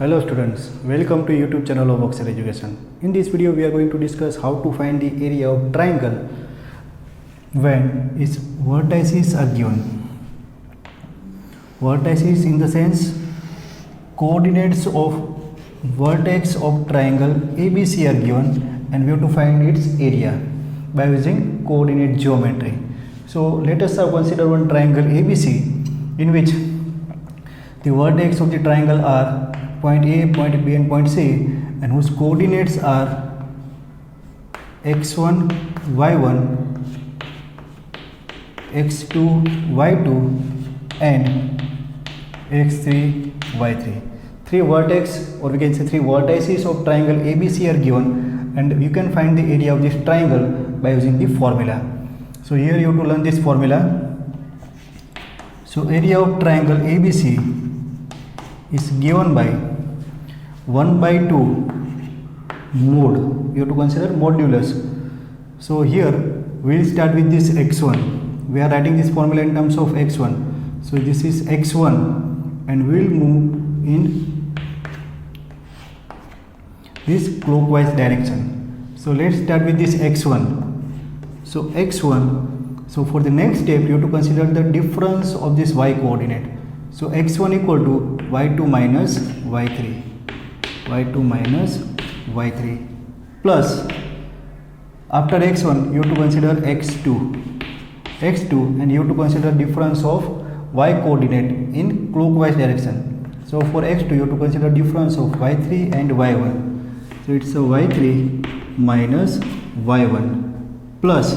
Hello students, welcome to YouTube channel of Oxford Education. In this video we are going to discuss how to find the area of triangle when its vertices are given. Vertices in the sense coordinates of vertex of triangle ABC are given and we have to find its area by using coordinate geometry. So let us now consider one triangle ABC in which the vertex of the triangle are point A, point B and point C and whose coordinates are x1, y1, x2, y2 and x3, y3. Three vertex or we can say three vertices of triangle ABC are given and you can find the area of this triangle by using the formula. So here you have to learn this formula. So area of triangle ABC is given by 1 by 2 mode. You have to consider modulus. So here we will start with this x1. We are writing this formula in terms of x1. So this is x1 and we will move in this clockwise direction. So let's start with this x1. So x1. So for the next step you have to consider the difference of this y coordinate. So x1 equal to y2 minus y3, y2 minus y3 plus after x1 you have to consider x2 and you have to consider difference of y coordinate in clockwise direction. So for x2 you have to consider difference of y3 and y1. So it's a y3 minus y1 plus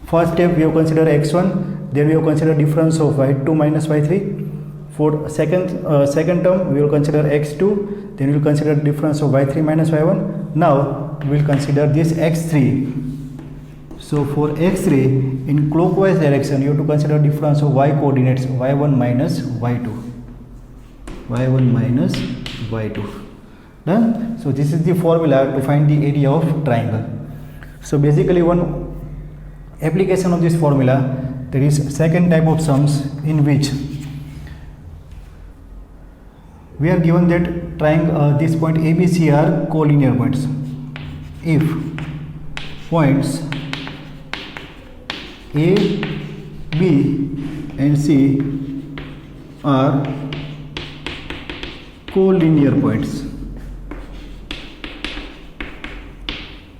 first step we have considered x1, then we have considered difference of y2 minus y3. For second term we will consider x2, then we will consider difference of y3 minus y1. Now we will consider this x3. So for x3 in clockwise direction you have to consider difference of y coordinates y1 minus y2, y1 minus y2. Done. So this is the formula to find the area of triangle. So basically one application of this formula, there is second type of sums in which we are given that triangle this point ABC are collinear points. If points A, B and C are collinear points.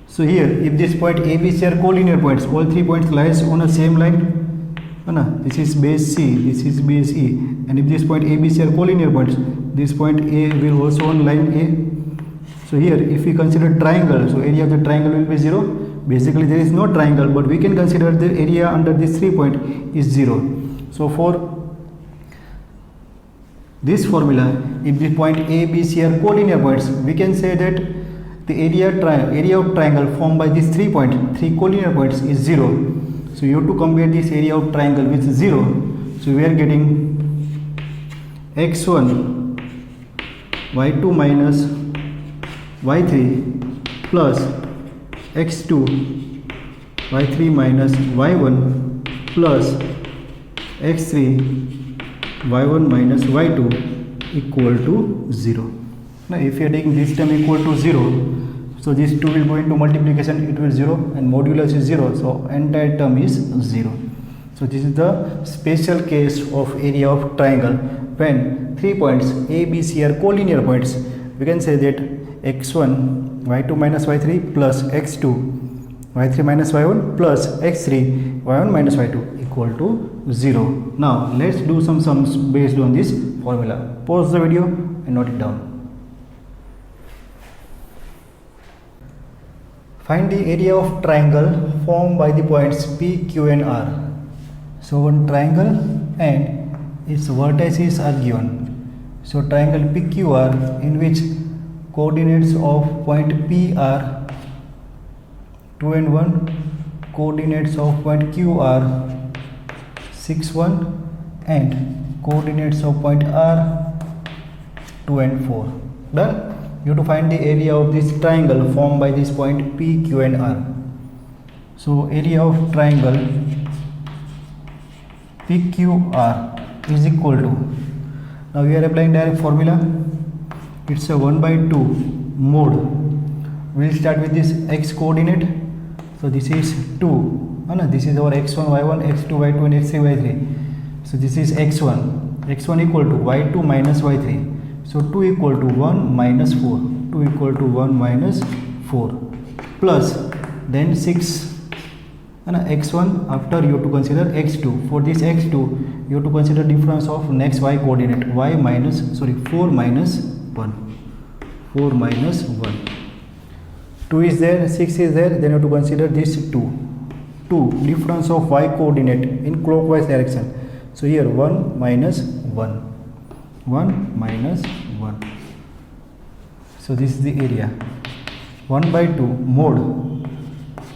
So here if this point ABC are collinear points, all three points lies on the same line. This is base C, this is base E, and if this point ABC are collinear points, this point A will also on line A. So here if we consider triangle, so area of the triangle will be 0. Basically there is no triangle, but we can consider the area under this 3 point is 0. So for this formula, if the point A, B, C are collinear points, we can say that the area of triangle formed by these 3 collinear points is 0. So you have to compare this area of triangle with 0. So we are getting x1 y2 minus y3 plus x2 y3 minus y1 plus x3 y1 minus y2 equal to 0. Now if you are taking this term equal to 0, so this 2 will go into multiplication, it will 0 and modulus is 0, so entire term is 0. So this is the special case of area of triangle when 3 points A, B, C are collinear points. We can say that x1 y2 minus y3 plus x2 y3 minus y1 plus x3 y1 minus y2 equal to 0. Now let's do some sums based on this formula. Pause the video and note it down. Find the area of triangle formed by the points P, Q and R. So one triangle and its vertices are given. So triangle PQR in which coordinates of point P are 2 and 1, coordinates of point Q are 6, 1 and coordinates of point R 2 and 4. Done. You have to find the area of this triangle formed by this point P, Q and R. So area of triangle PQR is equal to, now we are applying direct formula, it's a 1 by 2 mode. We'll start with this x coordinate. So this is 2, this is our x1 y1 x2 y2 and x3 y3. So this is x1 equal to y2 minus y3. So 2 equal to 1 minus 4, 2 equal to 1 minus 4, plus then 6 x1. After you have to consider x2. For this x2 you have to consider difference of next y coordinate, 4 minus 1, 4 minus 1. 2 is there, 6 is there, then you have to consider this 2 difference of y coordinate in clockwise direction. So here 1 minus 1, 1 minus 1. So this is the area. 1 by 2 mode,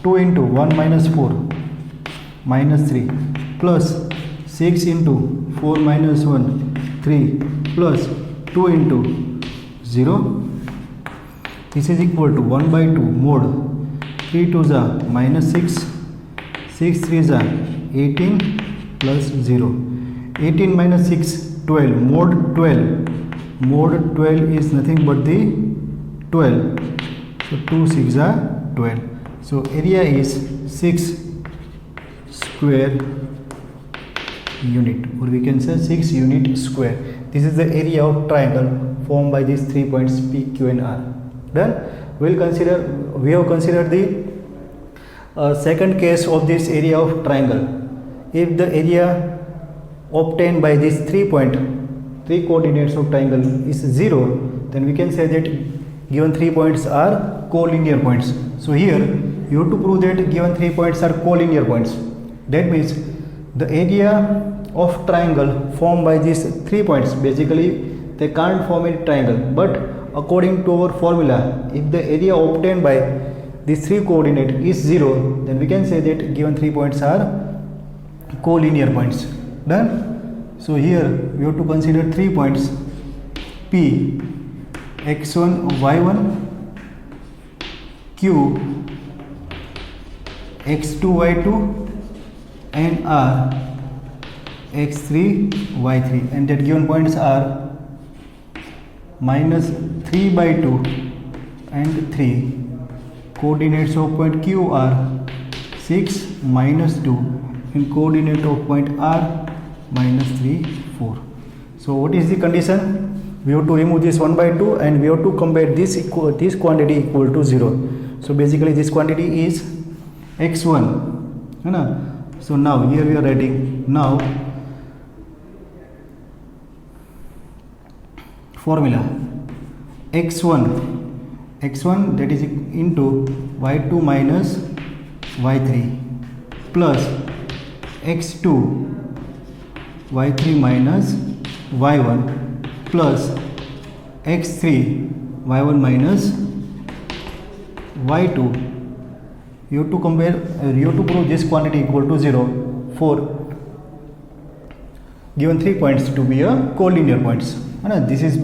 2 into 1 minus 4 minus 3 plus 6 into 4 minus 1 3 plus 2 into 0. This is equal to 1 by 2 mode, 3 2s are minus 6, 6 3s are 18 plus 0. 18 minus 6 12, mode 12 is nothing but the 12. So 2 6 are 12. So area is 6 square unit, or we can say 6 unit square. This is the area of triangle formed by these 3 points P, Q and R. Then we have considered the second case of this area of triangle. If the area obtained by these 3 coordinates of triangle is 0, then we can say that given 3 points are collinear points. So here you have to prove that given 3 points are collinear points. That means the area of triangle formed by these 3 points, basically they can't form a triangle, but according to our formula, if the area obtained by these 3 coordinate is 0, then we can say that given 3 points are collinear points. Done. So here we have to consider 3 points P, x1 y1, Q, x2 y2 and R, x3 y3, and that given points are minus 3 by 2 and 3. Coordinates of point Q are 6 minus 2 and coordinate of point R minus 3 4. So what is the condition? We have to remove this 1 by 2 and we have to compare this quantity equal to 0. So basically this quantity is x1. So now here we are writing now formula x1 that is into y2 minus y3 plus x2 y3 minus y1 plus x3 y1 minus y2. You have to compare, you have to prove this quantity equal to 0 for given 3 points to be a collinear points. This is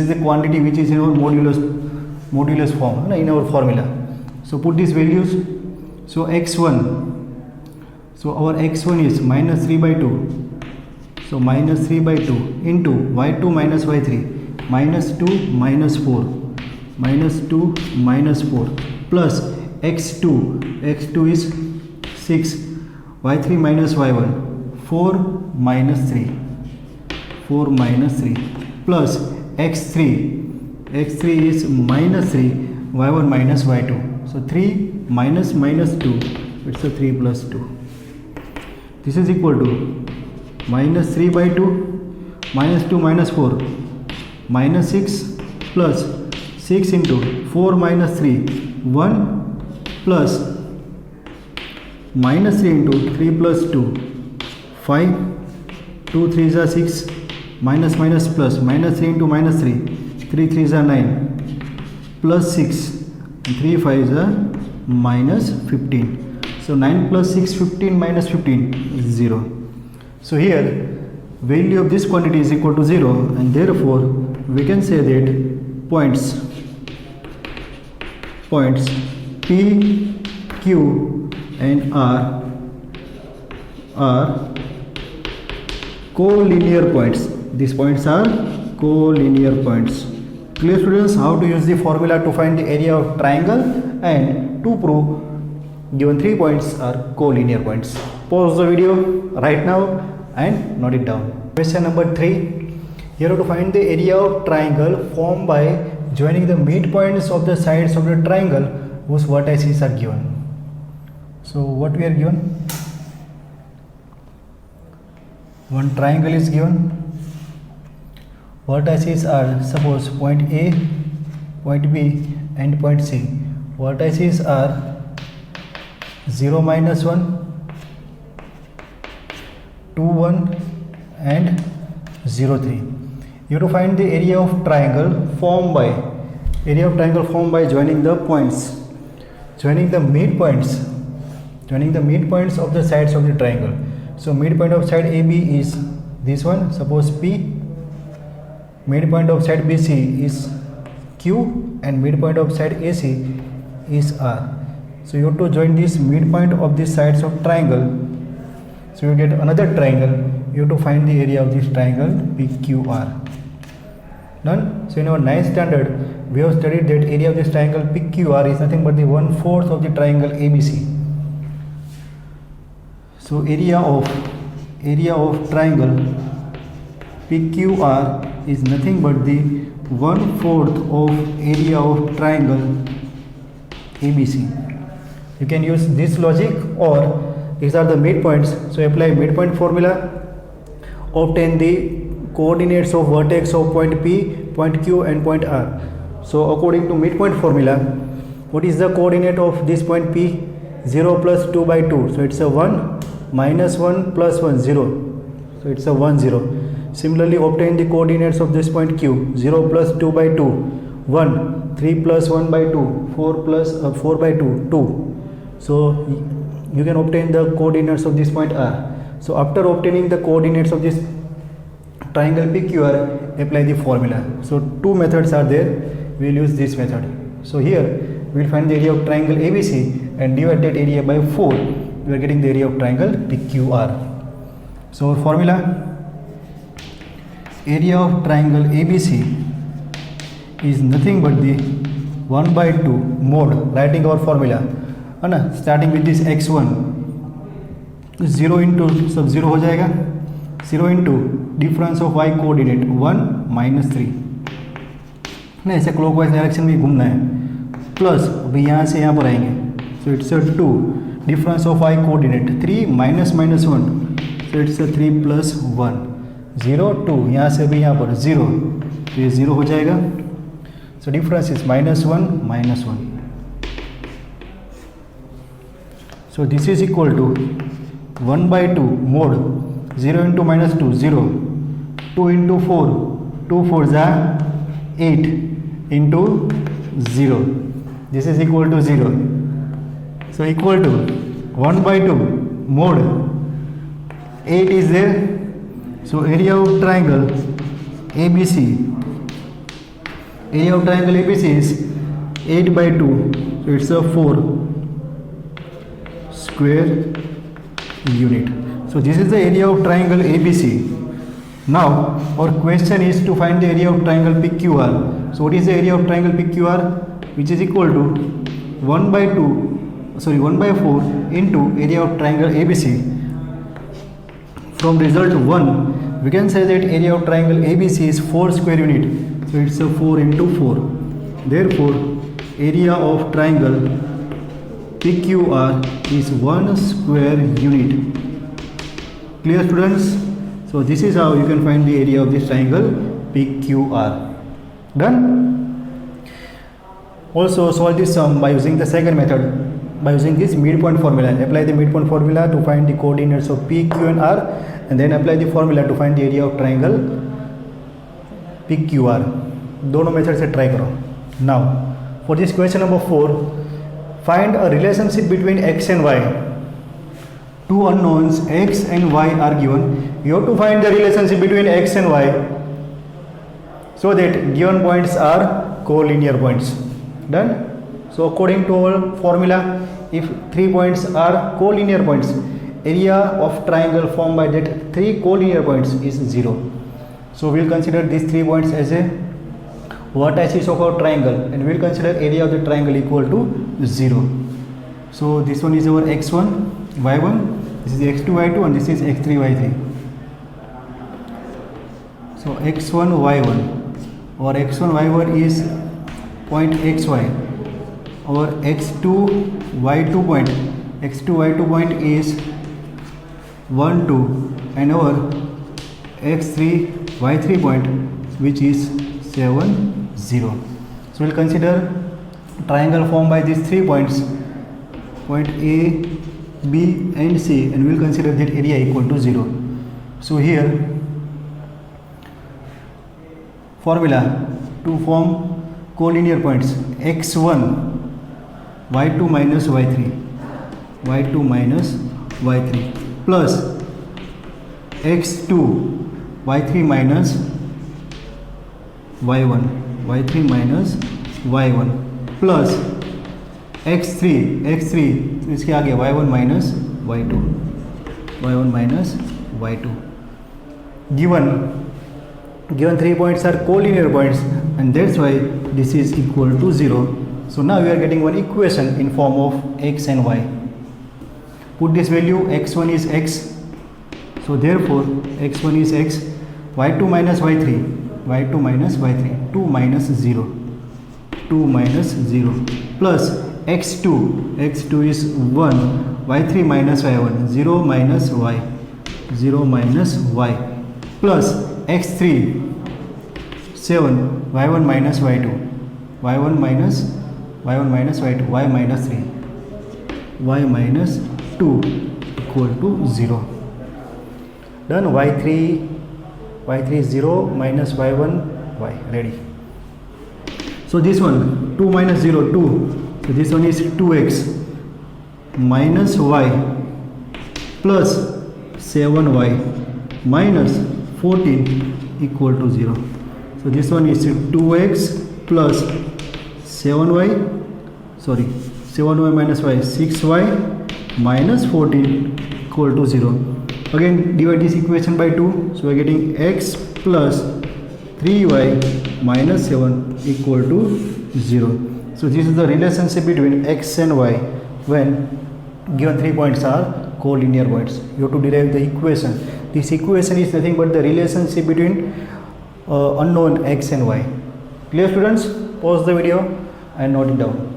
the quantity which is in our modulus form in our formula. So put these values. So x1, so our x1 is minus 3 by 2. So minus 3 by 2 into y2 minus y3 minus 2 minus 4 minus 2 minus 4 plus x2 is 6, y3 minus y1 4 minus 3 plus x3 is minus 3, y1 minus y2. So 3 minus 2, it's a 3 plus 2. This is equal to minus 3 by 2 minus 2 minus 4 minus 6 plus 6 into 4 minus 3 1 plus minus 3 into 3 plus 2 5 2 3s are 6 minus plus minus 3 into minus 3 3 3s are 9 plus 6 and 3 5s are minus 15. So 9 plus 6 15 minus 15 is 0. So here value of this quantity is equal to 0, and therefore we can say that points P, Q and R are collinear points. These points are collinear points. Clear students, how to use the formula to find the area of triangle and to prove given 3 points are collinear points. Pause the video right now and note it down. Question number 3. Here have to find the area of triangle formed by joining the midpoints of the sides of the triangle whose vertices are given. So what we are given? One triangle is given. Vertices are, suppose, point A, point B and point C. Vertices are 0, -1, 2, 1 and 0, 3. You have to find the area of triangle formed by joining the points, joining the midpoints of the sides of the triangle. So midpoint of side AB is this one, suppose P. Midpoint of side BC is Q and midpoint of side AC is R. So you have to join this midpoint of the sides of triangle. So you get another triangle. You have to find the area of this triangle PQR. Done? So in our 9th standard, we have studied that area of this triangle PQR is nothing but the 1/4 of the triangle ABC. So area of triangle PQR is nothing but the 1/4 of area of triangle ABC. You can use this logic, or these are the midpoints. So apply midpoint formula, obtain the coordinates of vertex of point P, point Q and point R. So according to midpoint formula, what is the coordinate of this point P? 0 plus 2 by 2. So it's a 1 minus 1 plus 1, 0. So it's a 1, 0. Similarly, obtain the coordinates of this point Q. 0 plus 2 by 2, 1. 3 plus 1 by 2, 4 plus 4 by 2, 2. So you can obtain the coordinates of this point R. So after obtaining the coordinates of this triangle PQR, apply the formula. So two methods are there. We will use this method. So here we will find the area of triangle ABC and divide that area by 4. We are getting the area of triangle PQR. So our formula, area of triangle ABC is nothing but the 1/2 mod, writing our formula, starting with this x1, 0 into सब 0 हो जाएगा, 0 into difference of y coordinate 1 -3 ना, ऐसे clockwise direction में घूमना है, plus अभी यहाँ से यहाँ पर आएंगे. So it's 2 difference of y coordinate 3 -1, so it's 3 + 1 0 2, यहाँ से भी यहाँ पर 0, तो ये 0 हो जाएगा. So difference is -1. So this is equal to 1/2 mod 0 into -2, 0, 2 into 4, 2 4s are 8 into 0. This is equal to 0. So equal to 1/2 mod 8 is there. So area of triangle ABC is 8/2. So it's a 4 square unit. So this is the area of triangle ABC. Now our question is to find the area of triangle PQR. So what is the area of triangle PQR? Which is equal to 1/4 into area of triangle ABC. From result 1, we can say that area of triangle ABC is 4 square unit. So it's a 4 into 4. Therefore, area of triangle PQR is 1 square unit. Clear students? So this is how you can find the area of this triangle PQR. Done? Also solve this sum by using the second method, by using this midpoint formula. Apply the midpoint formula to find the coordinates of P, Q and R, and then apply the formula to find the area of triangle PQR. दोनों method से try करो. Now for this question number 4, find a relationship between x and y. Two unknowns x and y are given. You have to find the relationship between x and y so that given points are collinear points. Done? So according to our formula, if 3 points are collinear points, area of triangle formed by that 3 collinear points is 0. So we will consider these 3 points as a vertices of our triangle, and we will consider area of the triangle equal to 0. So this one is our x1 y1, this is x2 y2, and this is x3 y3. So x1 y1 or x1 y1 is point xy, our x2 y2 point is 1 2, and our x3 y3 point which is 7 0. So we'll consider triangle formed by these 3 points, point A, B and C, and we'll consider that area equal to 0. So here formula to form collinear points: x1 y2 minus y3 plus x2 y3 minus y1 plus x3 तो इसके आगे y1 minus y2 given 3 points are collinear points, and that's why this is equal to 0. So now we are getting one equation in form of x and y. Put this value, x1 is x, so therefore x1 is x, y2 minus y3 2 minus 0 plus x2 is 1, y3 minus y1 0 minus y plus x3 7, y1 minus y2 y minus 3 y minus 2 equal to 0. Done. y3 is 0 minus y1 y, ready. So this one 2 minus 0 2, so this one is 2x minus y plus 7y minus 14 equal to 0. So this one is 2x plus 7y minus y 6y minus 14 equal to 0. Again divide this equation by 2, so we are getting x plus 3y minus 7 equal to 0. So this is the relationship between x and y when given 3 points are collinear points. You have to derive the equation. This equation is nothing but the relationship between unknown x and y. Clear, students? Pause the video and note it down.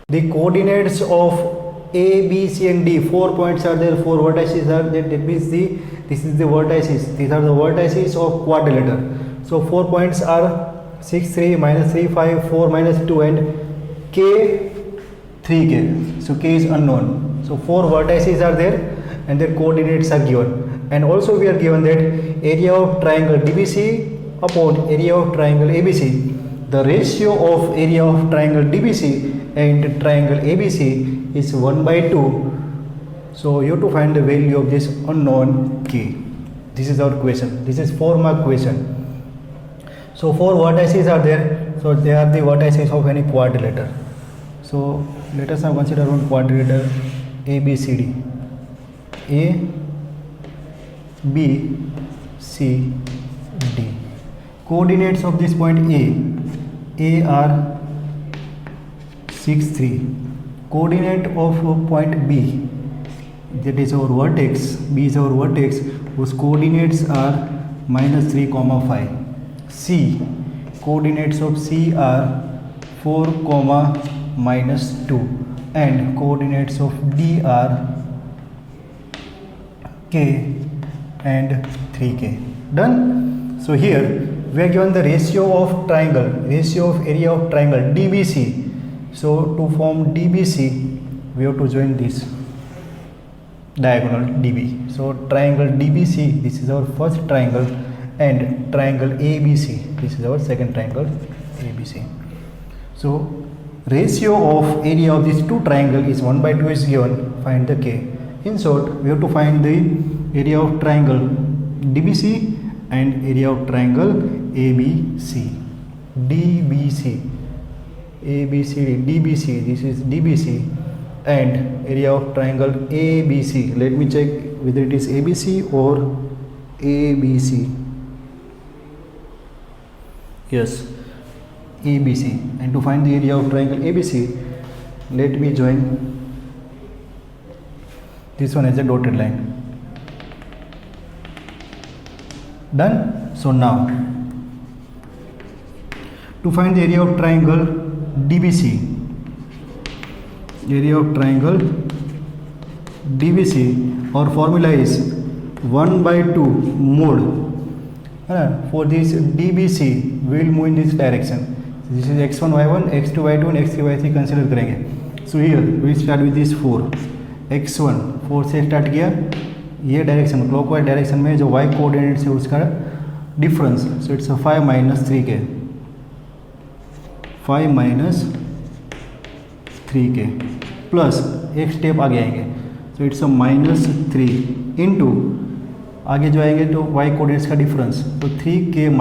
The coordinates of A, B, C and D, 4 points are there, 4 vertices are there, that means this is the vertices, these are the vertices of quadrilateral. So 4 points are 6, 3, minus 3, 5, 4, minus 2 and K, 3K. So K is unknown. So 4 vertices are there and their coordinates are given. And also we are given that area of triangle DBC upon area of triangle ABC. The ratio of area of triangle DBC and triangle ABC is 1 by 2. So you have to find the value of this unknown K. This is our question. This is 4-mark question. So 4 vertices are there. So they are the vertices of any quadrilateral. So let us now consider one quadrilateral ABCD. A, B, C, D. Coordinates of this point A are 6, 3. Coordinate of point B, that is our vertex, B is our vertex, whose coordinates are minus 3, 5. C, coordinates of C are 4, minus 2, and coordinates of D are K and 3K. Done? So here we are given the ratio of area of triangle DBC. So to form DBC we have to join this diagonal DB. So triangle DBC, this is our first triangle, and triangle ABC, this is our second triangle ABC. So ratio of area of these two triangles is 1 by 2 is given. Find the K. In short, we have to find the area of triangle DBC and area of triangle ABC. DBC, ABCD, DBC, this is DBC, and area of triangle ABC. Let me check whether it is ABC or ABC. Yes, ABC. And to find the area of triangle ABC, let me join this one as a dotted line. Done. So now to find the area of triangle DBC, area of triangle DBC, our formula is 1/2 mod. For this DBC we will move in this direction. This is x1 y1, x2 y2 and x3 y3 consider करेंगे. So here we start with this 4. x1 4 से start किया, ये direction clockwise direction में जो y coordinates है उसका difference. So it's 5 - 3k, 5 - 3k plus एक step आगे आएंगे. सो इट्स -3 इंटू आगे जो आएंगे तो y कोऑर्डिनेट्स का डिफरेंस, तो 3k -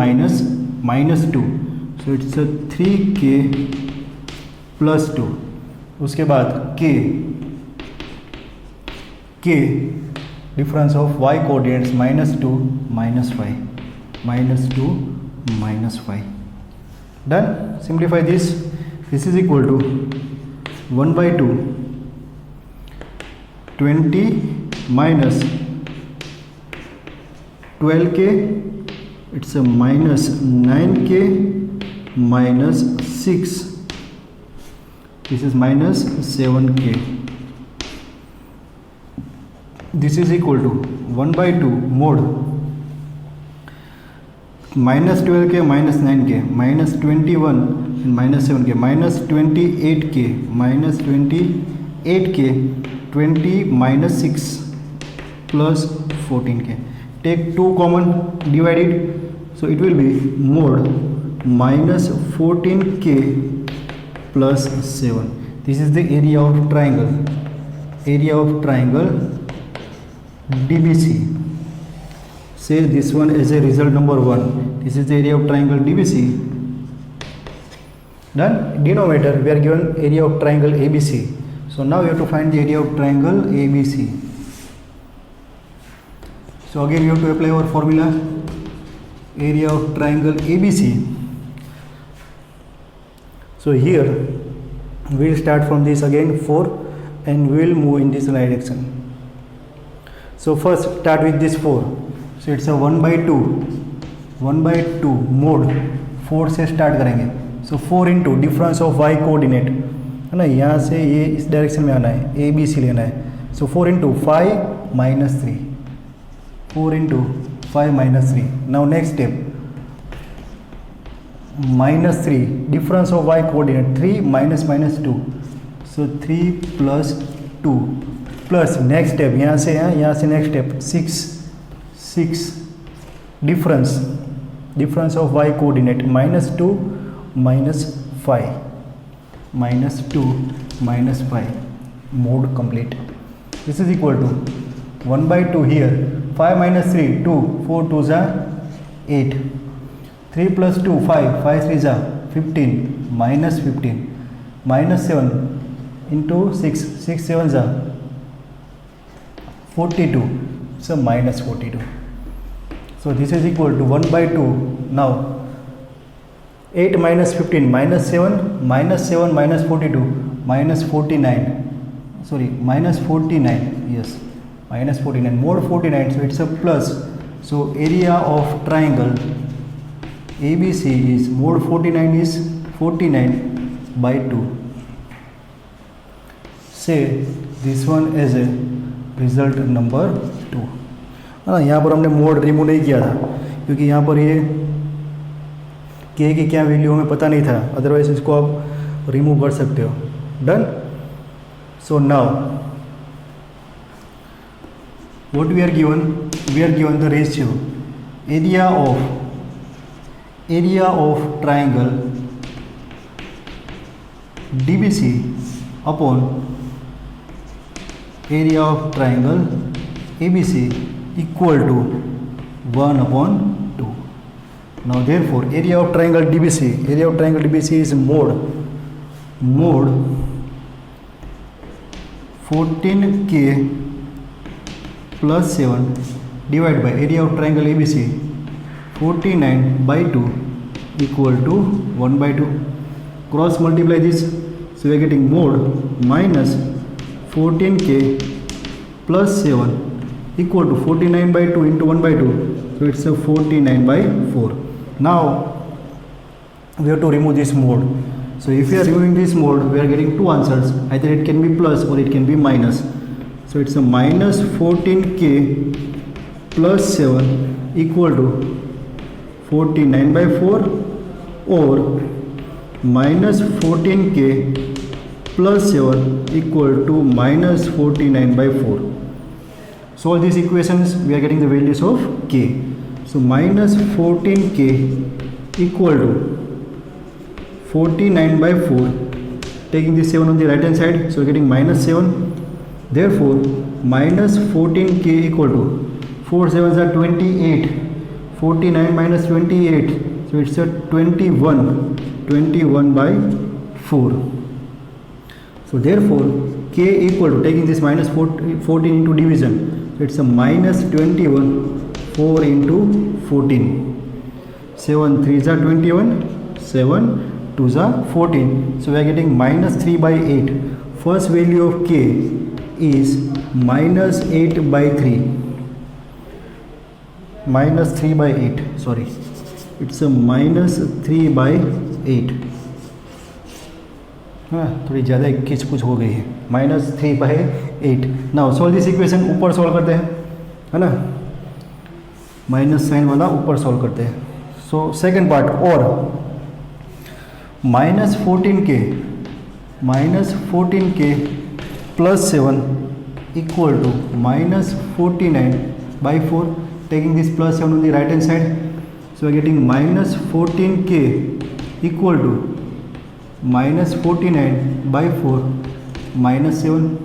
2. So it's 3k + 2. उसके बाद k difference of y coordinates -2 -5 -5. Done. Simplify this. This is equal to 1/2 20 minus 12k, it's a minus 9k minus 6, this is minus 7k. This is equal to 1/2 mod minus 12k minus 9k minus 21 and minus 7k minus 28k minus 28k 20 minus 6 plus 14k. Take 2 common, divide it, so it will be mod minus 14k plus 7. This is the area of triangle DBC. Say this one as a result number 1. This is the area of triangle DBC. Done. Denominator we are given area of triangle ABC. So now you have to find the area of triangle ABC. So again you have to apply our formula, area of triangle ABC. So here we will start from this again 4 and we will move in this direction. So first start with this 4. So it's a 1/2 mod 4 से start करेंगे. So 4 into difference of y coordinate है ना, यहाँ से ये इस direction में आना है, ए बी सी लेना है. सो 4 into 5 - 3, 4 into 5 - 3. Now next step -3 difference of y coordinate 3 - 2. So 3 + 2 plus next step यहाँ से next step 6 difference of y coordinate -2 -5 -2 -5 mod complete. This is equal to 1/2 here, 5 - 3 2, 4 2s are 8, 3 + 2 5, 5 3s are 15 -15 -7 into 6, 6 7s are 42, so -42. So this is equal to 1/2. Now 8 - 15 -7 -42 -49, sorry -49, yes -49 mod 49. So it's a plus. So area of triangle ABC is mod 49 is 49/2. Say this one as a result number 2. हाँ, यहाँ पर हमने mode remove नहीं किया था क्योंकि यहाँ पर ये के की क्या वैल्यू हमें पता नहीं था, अदरवाइज इसको आप रिमूव कर सकते हो. Done. So now what we are given the ratio area of triangle DBC upon area of triangle ABC equal to 1/2. Now therefore area of triangle DBC is mod 14k plus 7 divide by area of triangle ABC, 49 by 2 equal to 1 by 2. Cross multiply this, so we are getting mod minus 14k plus 7 equal to 49 by 2 into 1 by 2, so it's a 49 by 4. Now we have to remove this mod. So if we are removing this mod, we are getting two answers, either it can be plus or it can be minus. So it's a minus 14k plus 7 equal to 49 by 4 or minus 14k plus 7 equal to minus 49 by 4. Solve these equations, we are getting the values of k. So minus 14k equal to 49 by 4, taking this 7 on the right hand side, so we are getting minus 7. Therefore minus 14k equal to 4 7s are 28, 49 minus 28, so it's a 21 by 4. So therefore k equal to, taking this minus 14 into division, so it's a minus 21, 4 into 14, 7 3s are 21, 7 2s are 14, so we are getting minus 3 by 8. First value of k is minus 8 by 3, minus 3 by 8, sorry, it's a minus 3 by 8. थोड़ी ज़्यादा खिंच पुच हो गई है, minus 3 by 8. Now solve this equation, ऊपर solve करते हैं, है ना, माइनस साइन वाला ऊपर सॉल्व करते हैं. सो सेकेंड पार्ट, और minus 14k plus 7 equal to minus 49 by 4, taking this plus 7 on the right hand side, so we are getting minus 14k equal to minus 49 by 4 minus 7,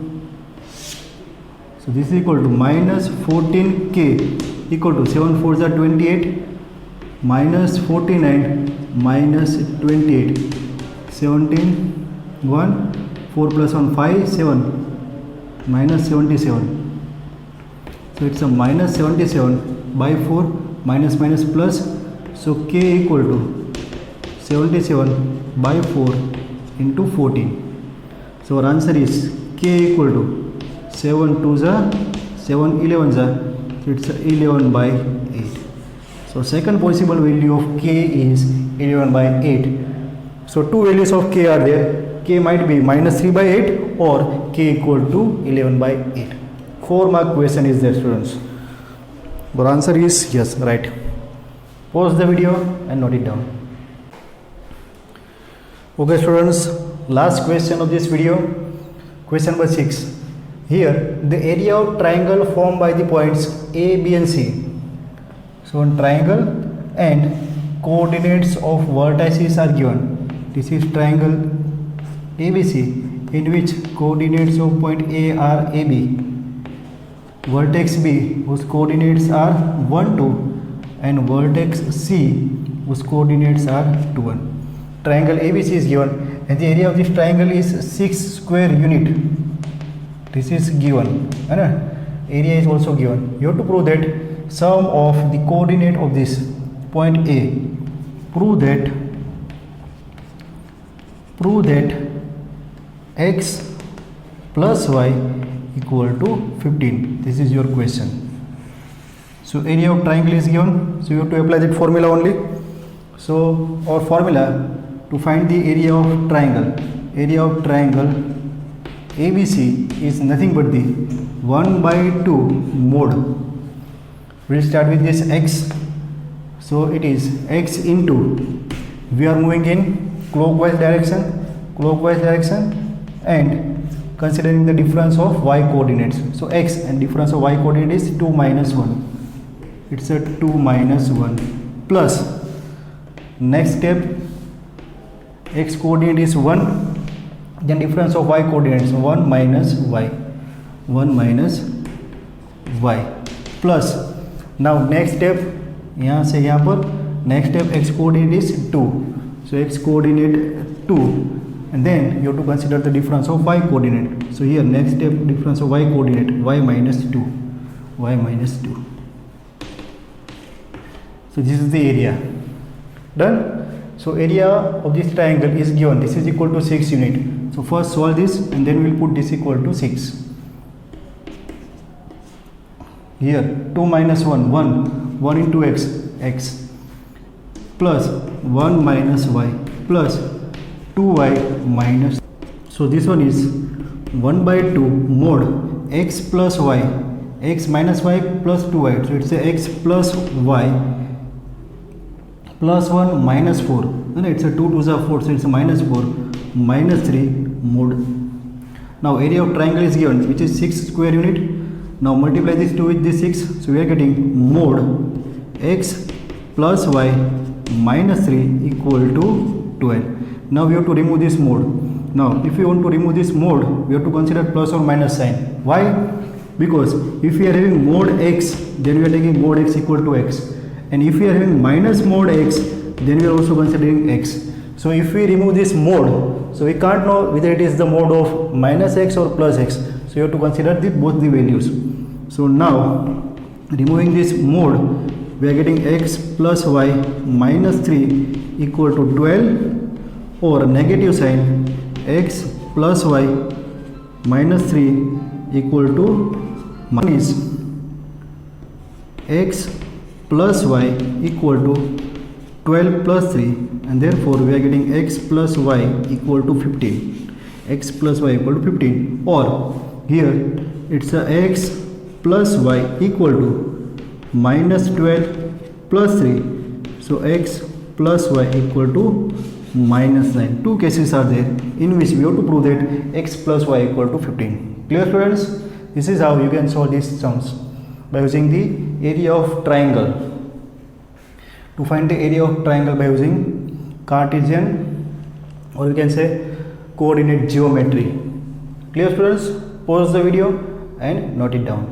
so this is equal to minus 14k equal to 7 4s are 28 minus 49 minus 28, 17 1 4 plus 1 5 7 minus 77, so it's a minus 77 by 4, minus minus plus, so k equal to 77 by 4 into 14. So our answer is k equal to 7 2s are 7 11s are, so it's 11 by 8. So second possible value of k is 11 by 8. So two values of k are there. K might be minus 3 by 8 or k equal to 11 by 8. 4 mark question is there, students. The answer is yes, right. Pause the video and note it down. Okay students, last question of this video, question number 6. Here the area of triangle formed by the points A, B and C. So on triangle and coordinates of vertices are given. This is triangle ABC in which coordinates of point A are AB, vertex B whose coordinates are 1 2 and vertex C whose coordinates are 2 1. Triangle ABC is given and the area of this triangle is 6 square unit. This is given and area is also given. You have to prove that sum of the coordinate of this point A. Prove that x plus y equal to 15. This is your question. So area of triangle is given, so you have to apply that formula only. So our formula to find the area of triangle ABC is nothing but the 1 by 2 mod. We will start with this x, so it is x into, we are moving in clockwise direction and considering the difference of y coordinates, so x and difference of y coordinate is 2 minus 1, it's a 2 minus 1 plus next step x coordinate is 1, then difference of y coordinates 1 minus y plus now next step यहाँ से यहाँ पर next step x coordinate is 2, so x coordinate 2 and then you have to consider the difference of y coordinate. So here next step difference of y coordinate y minus 2. So this is the area. Done. So area of this triangle is given. This is equal to 6 unit. So first solve this and then we will put this equal to 6. Here 2 minus 1, 1 into x plus 1 minus y plus 2y minus. So this one is 1 by 2 mod x plus y, x minus y plus 2y. So it's a x plus y plus 1 minus 4. And it's a 2 to the 4, so it's a minus 4 minus 3 mod. Now area of triangle is given, which is 6 square unit. Now multiply this 2 with this 6, so we are getting mod x plus y minus 3 equal to 12. Now we have to remove this mod. Now if we want to remove this mod, we have to consider plus or minus sign. Why? Because if we are having mod x, then we are taking mod x equal to x, and if we are having minus mod x, then we are also considering x. So if we remove this mod, so we can't know whether it is the mod of minus x or plus x, so you have to consider both the values. So now removing this mod, we are getting x plus y minus 3 equal to 12, or negative sign x plus y minus 3 equal to minus x plus y equal to 12 plus 3, and therefore we are getting x plus y equal to 15. X plus y equal to 15, or here it's a x plus y equal to minus 12 plus 3. So x plus y equal to minus 9. Two cases are there in which we have to prove that x plus y equal to 15. Clear students? This is how you can solve these sums by using the area of triangle. To find the area of triangle by using Cartesian, or you can say coordinate geometry. Clear students? Pause the video and note it down.